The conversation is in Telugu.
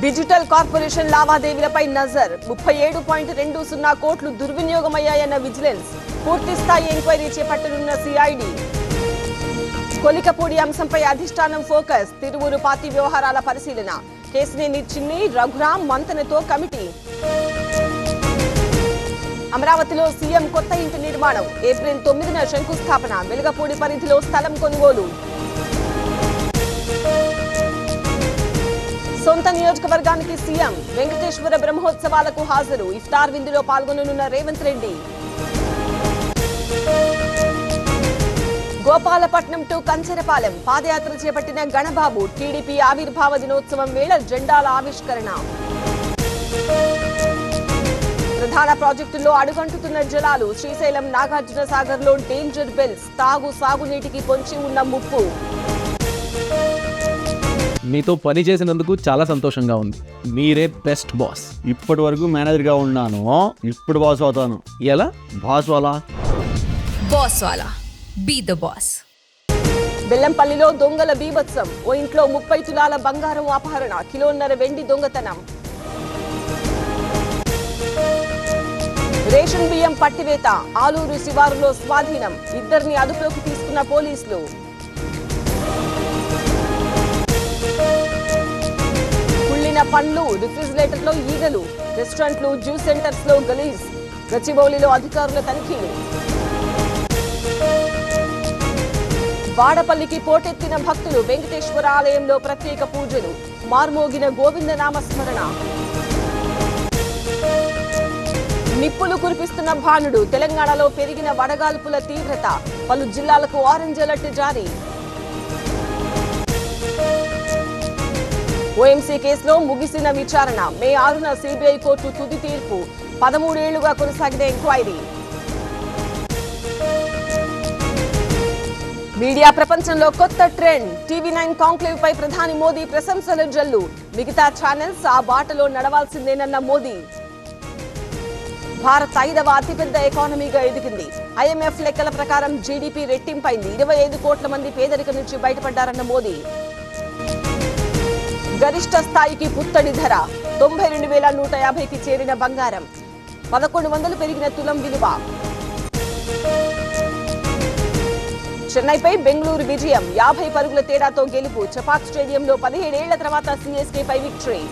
డిజిటల్ కార్పొరేషన్ లావాదేవీలపై నజర్ 37.20 కోట్లు దుర్వినియోగమయ్యాయన్న విజిలెన్స్ పూర్తి స్థాయి ఎంక్వైరీ చేపట్టనున్న సిఐడి కొలికపూడి అంశంపై అధిష్టానం ఫోకస్ తిరువురు పార్టీ వ్యవహారాల పరిశీలన కేసినేని చిన్ని రఘురాం మంతనతో కమిటీ అమరావతిలో సీఎం కొత్త ఇంటి నిర్మాణం ఏప్రిల్ 9న శంకుస్థాపన వెలగపూడి పరిధిలో స్థలం కొనుగోలు సొంత నియోజకవర్గానికి సీఎం వెంకటేశ్వర బ్రహ్మోత్సవాలకు హాజరు ఇఫ్తార్ విందులో పాల్గొననున్న రేవంత్ రెడ్డి గోపాలపట్నం టు కంచెరపాలెం పాదయాత్ర చేపట్టిన గణబాబు టీడీపీ ఆవిర్భావ దినోత్సవం వేళ జెండాల ఆవిష్కరణ ప్రధాన ప్రాజెక్టుల్లో అడుగంటుతున్న జలాలు శ్రీశైలం నాగార్జున సాగర్ లో డేంజర్ బెల్స్ సాగునీటికి పొంచి ఉన్న ముప్పు మీతో పని చేసినందుకు చాలా సంతోషంగా ఉంది. మీరే బెస్ట్ బాస్. ఇప్పటి వరకు మేనేజర్గా ఉన్నాను, ఇప్పుడు బాస్ అవుతాను. ఎలా? బాస్ వాలా బీ ద బాస్. బెల్లంపల్లిలో దొంగల బీభత్సం ఓ ఇంట్లో 30 తులాల బంగారం అపహరణ కిలోన్నర వెండి దొంగతనం రేషన్ బియ్యం పట్టివేత ఆలూరు శివారులో స్వాధీనం ఇద్దరిని అదుపులోకి తీసుకున్న పోలీసులు కుళ్ళిన పండ్లు రిఫ్రిజిరేటర్లో ఈగలు రెస్టారెంట్లు జ్యూస్ సెంటర్స్ లో గలీజ్ గచ్చిబౌలిలో అధికారుల తనిఖీలు వాడపల్లికి పోటెత్తిన భక్తులు వెంకటేశ్వర ఆలయంలో ప్రత్యేక పూజలు మార్మోగిన గోవింద నామస్మరణ నిప్పులు కురిపిస్తున్న భానుడు తెలంగాణలో పెరిగిన వడగాల్పుల తీవ్రత పలు జిల్లాలకు ఆరెంజ్ అలర్ట్ జారీ ఓఎంసీ కేసులో ముగిసిన విచారణ మే 6న సిబిఐ కోర్టు తుది తీర్పు 13 ఏళ్లుగా కొనసాగిన ఎంక్వైరీ మీడియా ప్రపంచంలో కొత్త ట్రెండ్ టీవీ9 కాంక్లేవ్ పై ప్రధాని మోదీ ప్రశంసల జల్లు మిగతా ఛానల్స్ ఆ బాటలో నడవాల్సిందేనన్న మోదీ భారత్ 5వ అతిపెద్ద ఎకానమీగా ఎదిగింది ఐఎంఎఫ్ లెక్కల ప్రకారం జీడీపీ రెట్టింపైంది 25 కోట్ల మంది పేదరికం నుంచి బయటపడ్డారన్న మోదీ గరిష్ట స్థాయికి పుత్తడి ధర 92,150కి చేరిన బంగారం 1100 పెరిగిన తులం విలువ చెన్నైపై బెంగళూరు విజయం 50 పరుగుల తేడాతో గెలుపు చపాక్ స్టేడియంలో 17 ఏళ్ల తర్వాత సీఎస్కేపై విక్టరీ